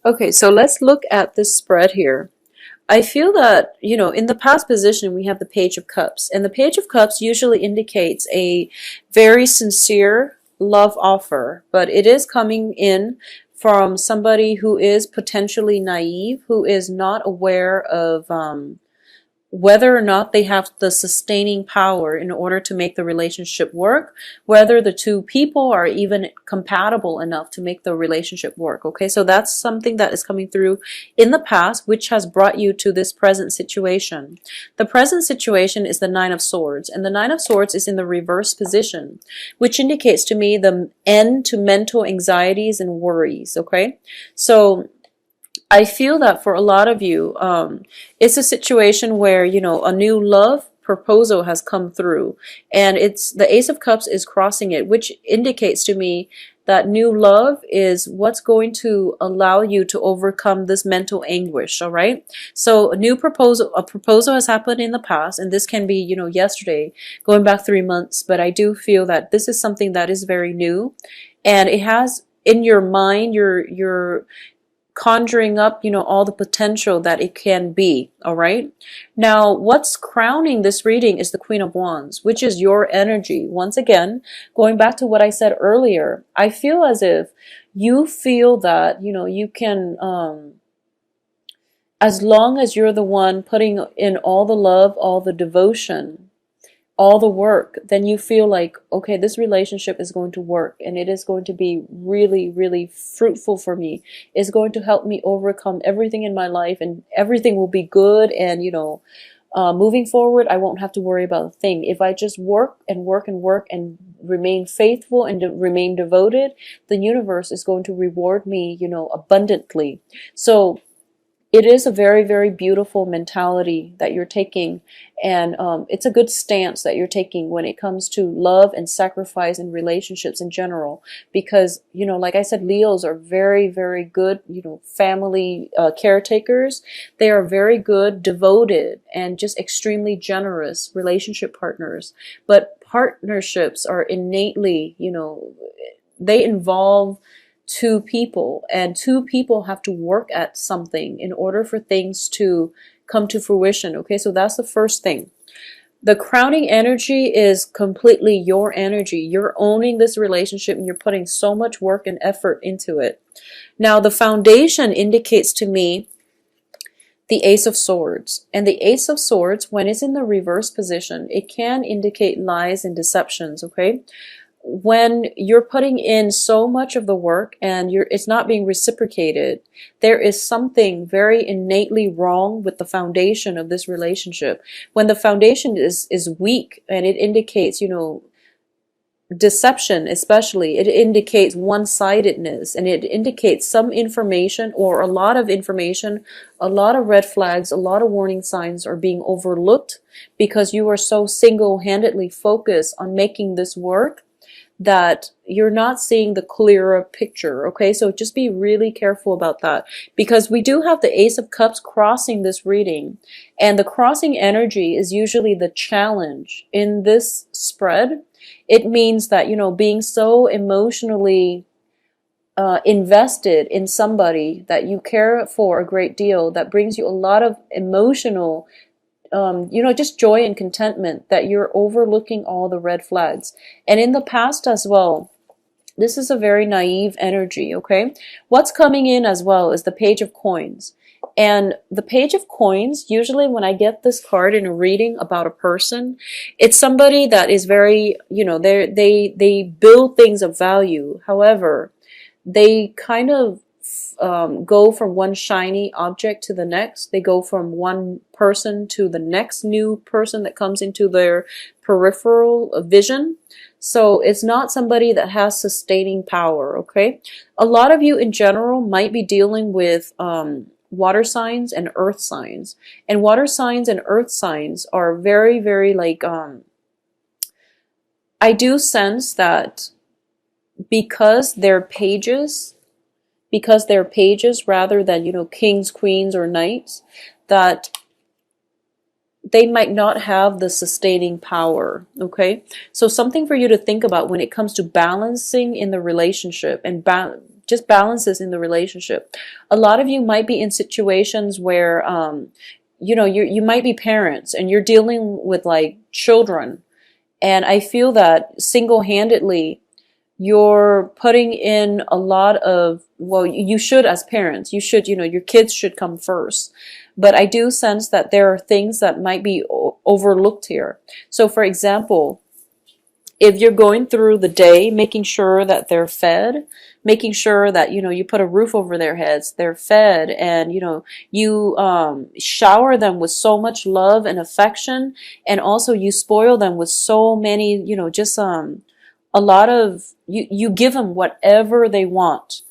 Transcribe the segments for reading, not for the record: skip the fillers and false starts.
Okay, so let's look at this spread here. I feel that, in the past position, we have the Page of Cups, and the Page of Cups usually indicates a very sincere love offer, but it is coming in from somebody who is potentially naive, who is not aware of, whether or not they have the sustaining power in order to make the relationship work, whether the two people are even compatible enough to make the relationship work. Okay, so that's something that is coming through in the past, which has brought you to this present situation. The present situation is the Nine of Swords, and the Nine of Swords is in the reverse position, which indicates to me the end to mental anxieties and worries. Okay, so I feel that for a lot of you, it's a situation where, a new love proposal has come through, and it's the Ace of Cups is crossing it, which indicates to me that new love is what's going to allow you to overcome this mental anguish. All right. So a proposal has happened in the past, and this can be, yesterday, going back 3 months. But I do feel that this is something that is very new, and it has in your mind, your conjuring up, all the potential that it can be. All right. Now, what's crowning this reading is the Queen of Wands, which is your energy. Once again, going back to what I said earlier, I feel as if you feel that, you can, as long as you're the one putting in all the love, all the devotion, all the work, then you feel like, okay, this relationship is going to work, and it is going to be really, really fruitful for me. It's going to help me overcome everything in my life, and everything will be good. And, moving forward, I won't have to worry about a thing. If I just work and work and work and remain faithful and remain devoted, the universe is going to reward me, abundantly. So it is a very, very beautiful mentality that you're taking, and it's a good stance that you're taking when it comes to love and sacrifice in relationships in general. Because, like I said, Leos are very, very good, family caretakers. They are very good, devoted, and just extremely generous relationship partners. But partnerships are innately, they involve two people, and two people have to work at something in order for things to come to fruition. Okay, so that's the first thing. The crowning energy is completely your energy. You're owning this relationship, and you're putting so much work and effort into it. Now, the foundation indicates to me the Ace of Swords. And the Ace of Swords, when it's in the reverse position, it can indicate lies and deceptions. Okay, when you're putting in so much of the work and it's not being reciprocated, there is something very innately wrong with the foundation of this relationship. When the foundation is weak, and it indicates, deception, especially, it indicates one-sidedness, and it indicates some information, or a lot of information, a lot of red flags, a lot of warning signs are being overlooked because you are so single-handedly focused on making this work that you're not seeing the clearer picture. Okay, so just be really careful about that, because we do have the Ace of Cups crossing this reading, and the crossing energy is usually the challenge in this spread. It means that, being so emotionally invested in somebody that you care for a great deal, that brings you a lot of emotional just joy and contentment, that you're overlooking all the red flags. And in the past as well, this is a very naive energy. Okay, what's coming in as well is the Page of Coins. And the Page of Coins, usually when I get this card in a reading about a person, it's somebody that is very, they build things of value. However, they kind of go from one shiny object to the next. They go from one person to the next new person that comes into their peripheral vision. So it's not somebody that has sustaining power. Okay, a lot of you in general might be dealing with water signs and earth signs, and water signs and earth signs are very, very I do sense that because they're pages rather than, kings, queens, or knights, that they might not have the sustaining power. Okay, so something for you to think about when it comes to balancing in the relationship, and just balances in the relationship. A lot of you might be in situations where you might be parents and you're dealing with like children, and I feel that single-handedly you're putting in a lot of, well, you should, as parents, you should, your kids should come first. But I do sense that there are things that might be overlooked here. So for example, if you're going through the day, making sure that they're fed, making sure that, you put a roof over their heads, they're fed, and, you shower them with so much love and affection, and also you spoil them with so many, just a lot of, you give them whatever they want.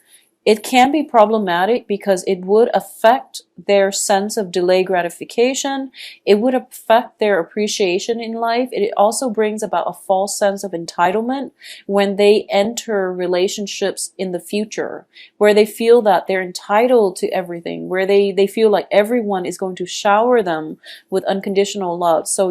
It can be problematic because it would affect their sense of delayed gratification. It would affect their appreciation in life. It also brings about a false sense of entitlement when they enter relationships in the future, where they feel that they're entitled to everything, where they feel like everyone is going to shower them with unconditional love. So,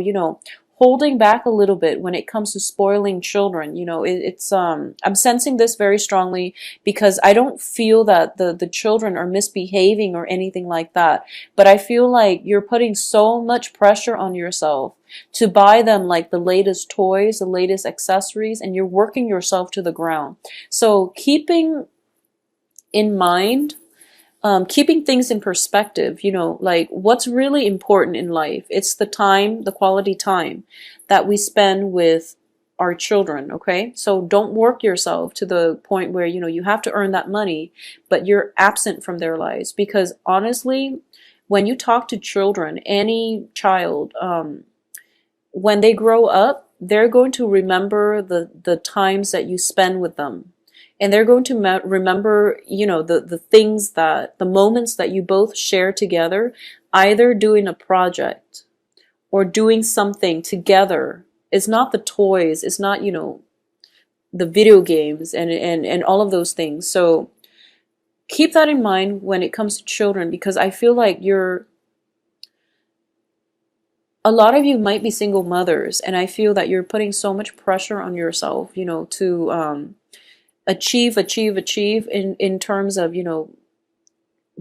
holding back a little bit when it comes to spoiling children. I'm sensing this very strongly because I don't feel that the children are misbehaving or anything like that. But I feel like you're putting so much pressure on yourself to buy them like the latest toys, the latest accessories, and you're working yourself to the ground. So keeping in mind, keeping things in perspective, like what's really important in life. It's the time, the quality time that we spend with our children, okay? So don't work yourself to the point where, you have to earn that money, but you're absent from their lives. Because honestly, when you talk to children, any child, when they grow up, they're going to remember the times that you spend with them. And they're going to remember, the things the moments that you both share together, either doing a project or doing something together. It's not the toys, it's not, the video games and all of those things. So keep that in mind when it comes to children, because I feel like a lot of you might be single mothers, and I feel that you're putting so much pressure on yourself, to achieve in terms of,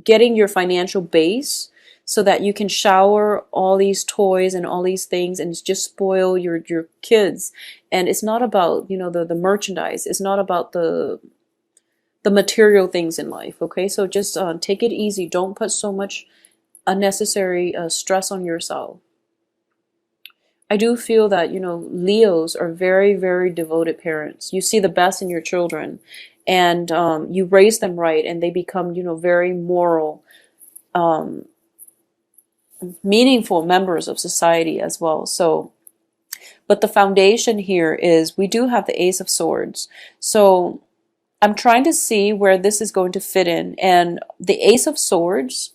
getting your financial base so that you can shower all these toys and all these things and just spoil your kids. And it's not about, the merchandise. It's not about the material things in life. Okay. So just take it easy. Don't put so much unnecessary stress on yourself. I do feel that, Leos are very, very devoted parents. You see the best in your children, and you raise them right, and they become, very moral, meaningful members of society as well. So, but the foundation here is we do have the Ace of Swords. So I'm trying to see where this is going to fit in. And the Ace of Swords,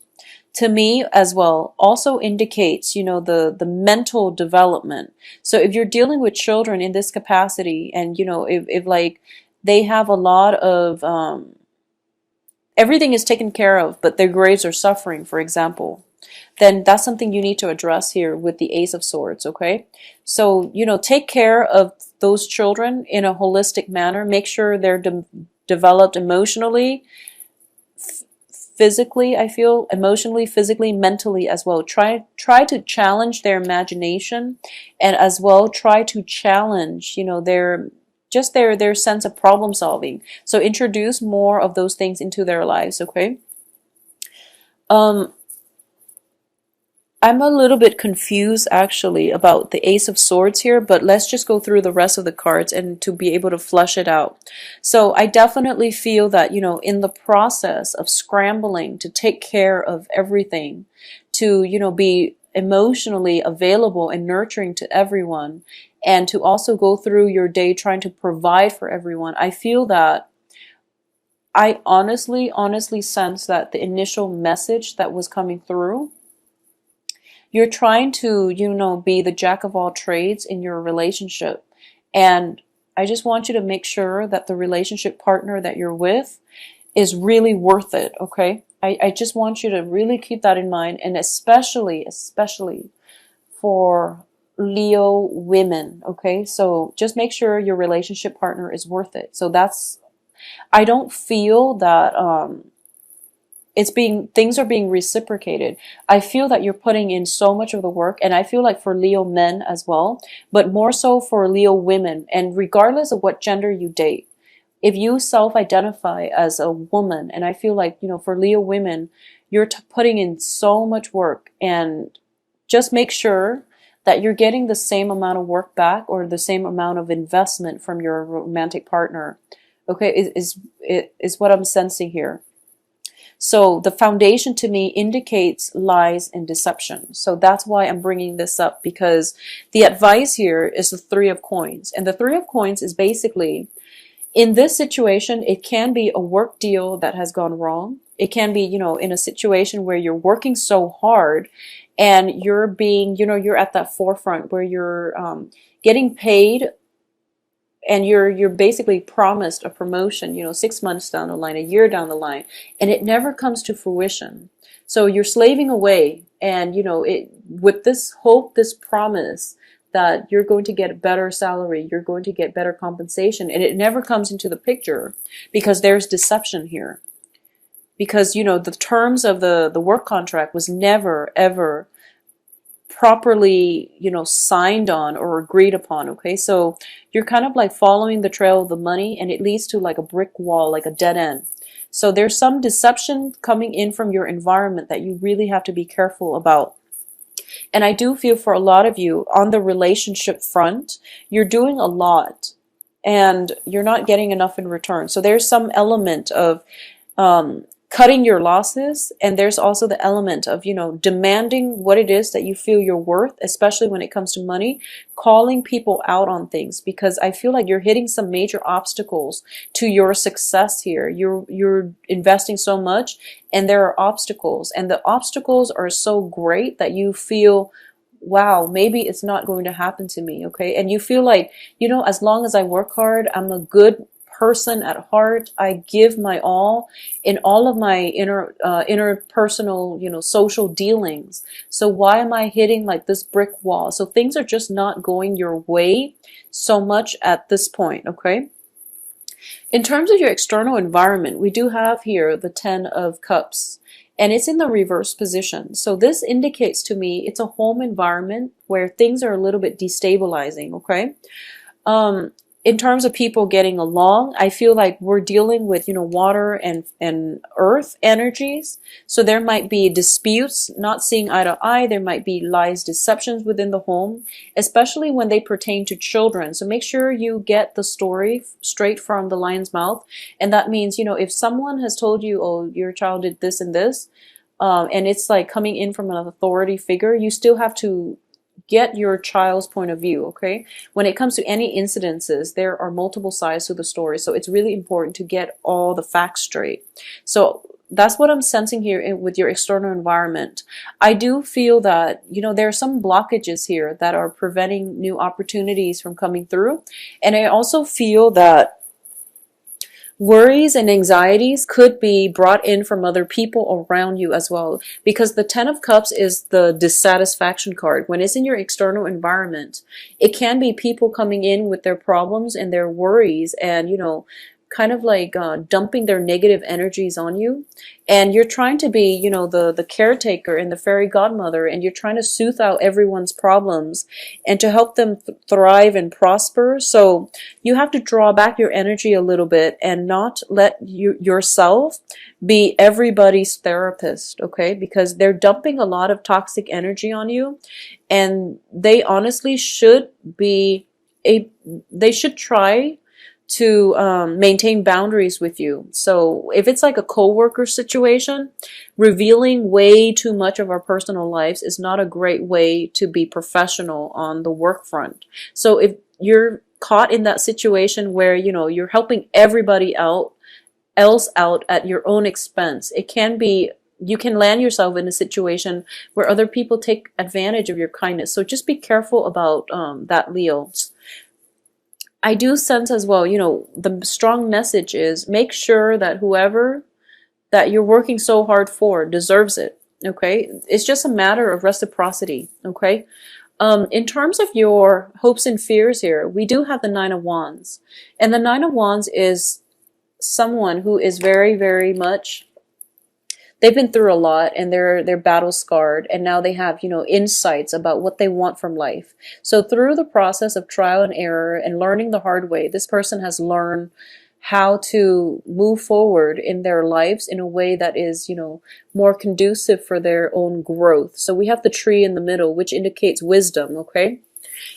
to me as well, also indicates, the mental development. So if you're dealing with children in this capacity, and, if like they have a lot of, everything is taken care of, but their grades are suffering, for example, then that's something you need to address here with the Ace of Swords, okay? So, take care of those children in a holistic manner. Make sure they're developed emotionally, physically, I feel, emotionally, physically, mentally as well. Try to challenge their imagination, and as well try to challenge, their sense of problem solving. So introduce more of those things into their lives, okay? I'm a little bit confused actually about the Ace of Swords here, but let's just go through the rest of the cards and to be able to flush it out. So I definitely feel that, in the process of scrambling to take care of everything, to, be emotionally available and nurturing to everyone, and to also go through your day trying to provide for everyone, I feel that I honestly sense that the initial message that was coming through, you're trying to, be the jack of all trades in your relationship. And I just want you to make sure that the relationship partner that you're with is really worth it, okay? I just want you to really keep that in mind, and especially for Leo women, okay? So just make sure your relationship partner is worth it. So that's I don't feel that things are being reciprocated. I feel that you're putting in so much of the work, and I feel like for Leo men as well, but more so for Leo women, and regardless of what gender you date, if you self-identify as a woman, and I feel like, for Leo women, you're putting in so much work, and just make sure that you're getting the same amount of work back or the same amount of investment from your romantic partner. Okay, is what I'm sensing here. So the foundation to me indicates lies and deception. So that's why I'm bringing this up, because the advice here is the Three of Coins. And the Three of Coins is basically, in this situation, it can be a work deal that has gone wrong. It can be, in a situation where you're working so hard and you're being, you're at that forefront where you're getting paid, and you're basically promised a promotion, 6 months down the line, a year down the line, and it never comes to fruition. So you're slaving away, and with this hope, this promise that you're going to get a better salary, you're going to get better compensation, and it never comes into the picture because there's deception here. Because the terms of the work contract was never ever properly, signed on or agreed upon. Okay, so you're kind of like following the trail of the money, and it leads to like a brick wall, like a dead end. So there's some deception coming in from your environment that you really have to be careful about. And I do feel for a lot of you on the relationship front, you're doing a lot and you're not getting enough in return. So there's some element of cutting your losses, and there's also the element of demanding what it is that you feel you're worth, especially when it comes to money, calling people out on things, because I feel like you're hitting some major obstacles to your success here. You're investing so much, and there are obstacles, and the obstacles are so great that you feel, wow, maybe it's not going to happen to me. Okay, and you feel like, as long as I work hard, I'm a good person at heart. I give my all in all of my interpersonal, social dealings. So why am I hitting like this brick wall? So things are just not going your way so much at this point. Okay. In terms of your external environment, we do have here the Ten of Cups, and it's in the reverse position. So this indicates to me it's a home environment where things are a little bit destabilizing. Okay. In terms of people getting along, I feel like we're dealing with, water and earth energies. So there might be disputes, not seeing eye to eye. There might be lies, deceptions within the home, especially when they pertain to children. So make sure you get the story straight from the lion's mouth. And that means, if someone has told you, oh, your child did this and this, and it's like coming in from an authority figure, you still have to get your child's point of view. Okay, when it comes to any incidences, there are multiple sides to the story, so it's really important to get all the facts straight. So that's what I'm sensing here with your external environment. I do feel that there are some blockages here that are preventing new opportunities from coming through, and I also feel that worries and anxieties could be brought in from other people around you as well, because the Ten of Cups is the dissatisfaction card. When it's in your external environment, it can be people coming in with their problems and their worries, and kind of like dumping their negative energies on you, and you're trying to be the caretaker and the fairy godmother, and you're trying to soothe out everyone's problems and to help them thrive and prosper. So you have to draw back your energy a little bit and not let yourself be everybody's therapist. Okay, because they're dumping a lot of toxic energy on you, and they honestly should they should try to maintain boundaries with you. So if it's like a co-worker situation, revealing way too much of our personal lives is not a great way to be professional on the work front. So if you're caught in that situation where you're helping everybody else out at your own expense, it can be, you can land yourself in a situation where other people take advantage of your kindness. So just be careful about that, Leo. I do sense as well, the strong message is make sure that whoever that you're working so hard for deserves it. Okay, it's just a matter of reciprocity. Okay, in terms of your hopes and fears here, we do have the Nine of Wands, and the Nine of Wands is someone who is very, very much, they've been through a lot and they're battle scarred, and now they have, insights about what they want from life. So through the process of trial and error and learning the hard way, this person has learned how to move forward in their lives in a way that is, more conducive for their own growth. So we have the tree in the middle, which indicates wisdom, okay?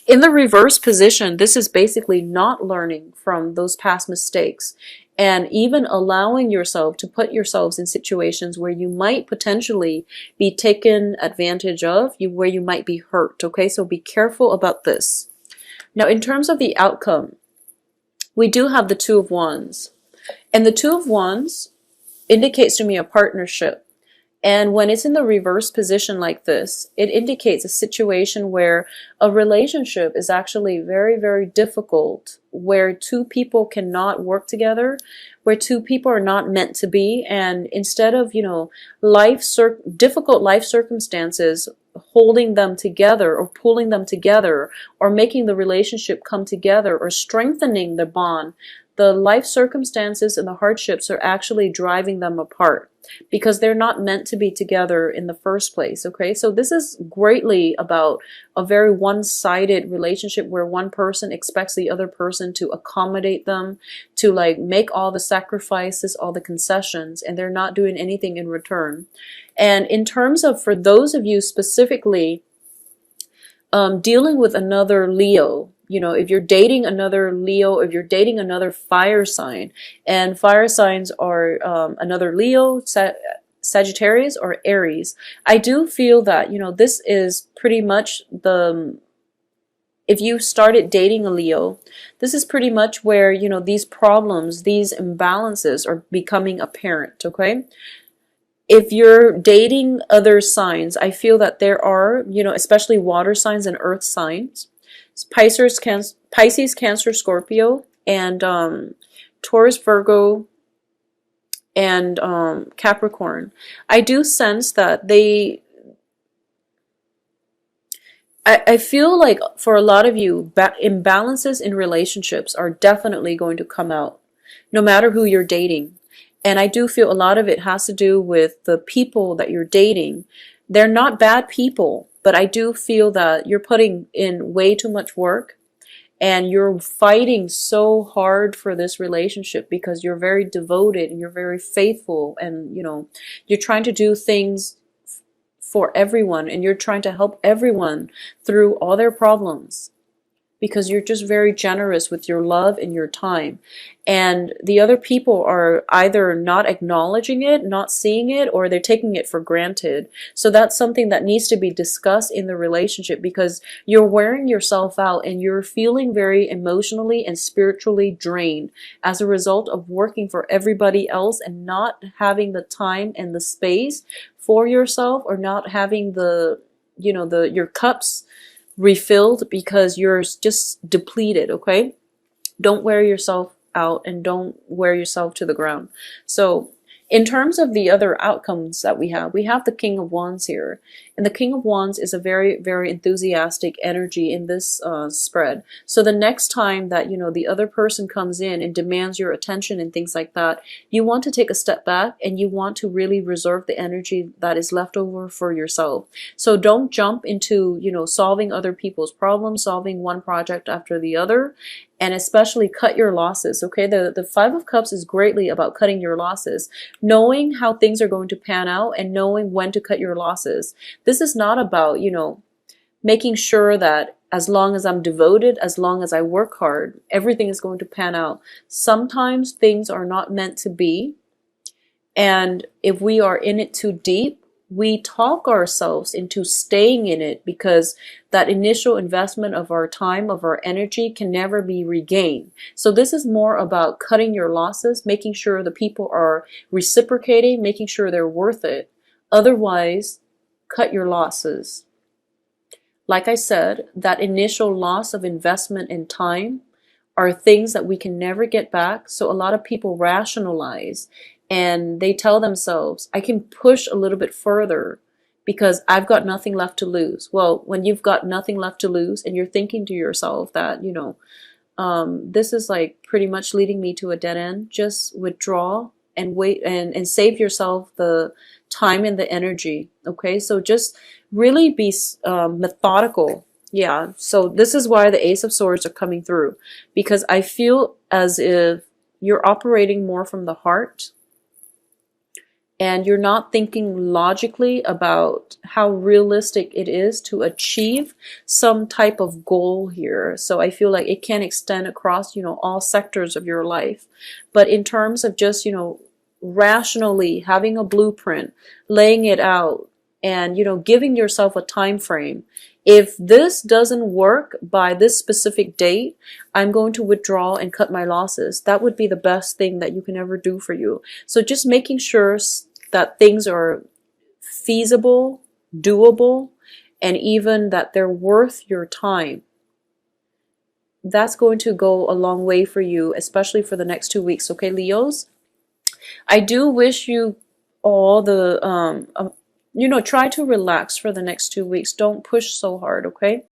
In the reverse position, this is basically not learning from those past mistakes and even allowing yourself to put yourselves in situations where you might potentially be taken advantage of, where you might be hurt, okay? So be careful about this. Now, in terms of the outcome, we do have the Two of Wands. And the Two of Wands indicates to me a partnership. And when it's in the reverse position like this, it indicates a situation where a relationship is actually very, very difficult, where two people cannot work together, where two people are not meant to be. And instead of, difficult life circumstances holding them together or pulling them together or making the relationship come together or strengthening the bond, the life circumstances and the hardships are actually driving them apart because they're not meant to be together in the first place, okay? So this is greatly about a very one-sided relationship where one person expects the other person to accommodate them, to like make all the sacrifices, all the concessions, and they're not doing anything in return. And in terms of, for those of you specifically dealing with another Leo, if you're dating another Leo, if you're dating another fire sign, and fire signs are another Leo, Sagittarius, or Aries, I do feel that, this is pretty much if you started dating a Leo, this is pretty much where, these problems, these imbalances are becoming apparent, okay? If you're dating other signs, I feel that there are, especially water signs and earth signs, Pisces, Cancer, Scorpio, and Taurus, Virgo, and Capricorn. I do sense that I feel like for a lot of you, imbalances in relationships are definitely going to come out, no matter who you're dating. And I do feel a lot of it has to do with the people that you're dating. They're not bad people, but I do feel that you're putting in way too much work and you're fighting so hard for this relationship because you're very devoted and you're very faithful, and you're trying to do things for everyone and you're trying to help everyone through all their problems because you're just very generous with your love and your time. And the other people are either not acknowledging it, not seeing it, or they're taking it for granted. So that's something that needs to be discussed in the relationship because you're wearing yourself out and you're feeling very emotionally and spiritually drained as a result of working for everybody else and not having the time and the space for yourself, or not having your cups refilled because you're just depleted, okay? Don't wear yourself out and don't wear yourself to the ground. So in terms of the other outcomes that we have the King of Wands here. And the King of Wands is a very, very enthusiastic energy in this spread. So the next time that, the other person comes in and demands your attention and things like that, you want to take a step back and you want to really reserve the energy that is left over for yourself. So don't jump into, solving other people's problems, solving one project after the other, and especially cut your losses, okay? The Five of Cups is greatly about cutting your losses, knowing how things are going to pan out and knowing when to cut your losses. This is not about, making sure that as long as I'm devoted, as long as I work hard, everything is going to pan out. Sometimes things are not meant to be. And if we are in it too deep, we talk ourselves into staying in it because that initial investment of our time, of our energy can never be regained. So this is more about cutting your losses, making sure the people are reciprocating, making sure they're worth it. Otherwise, cut your losses. Like I said, that initial loss of investment in time are things that we can never get back. So a lot of people rationalize and they tell themselves, I can push a little bit further because I've got nothing left to lose. Well, when you've got nothing left to lose and you're thinking to yourself that, this is like pretty much leading me to a dead end. Just withdraw and wait and save yourself the time and the energy. Okay, so just really be methodical. Yeah, so this is why the Ace of Swords are coming through, because I feel as if you're operating more from the heart and you're not thinking logically about how realistic it is to achieve some type of goal here. So I feel like it can extend across, all sectors of your life. But in terms of just, rationally having a blueprint, laying it out, and, giving yourself a time frame. If this doesn't work by this specific date, I'm going to withdraw and cut my losses. That would be the best thing that you can ever do for you. So just making sure that things are feasible, doable, and even that they're worth your time. That's going to go a long way for you, especially for the next 2 weeks. Okay, Leos? I do wish you all the, try to relax for the next 2 weeks. Don't push so hard, okay?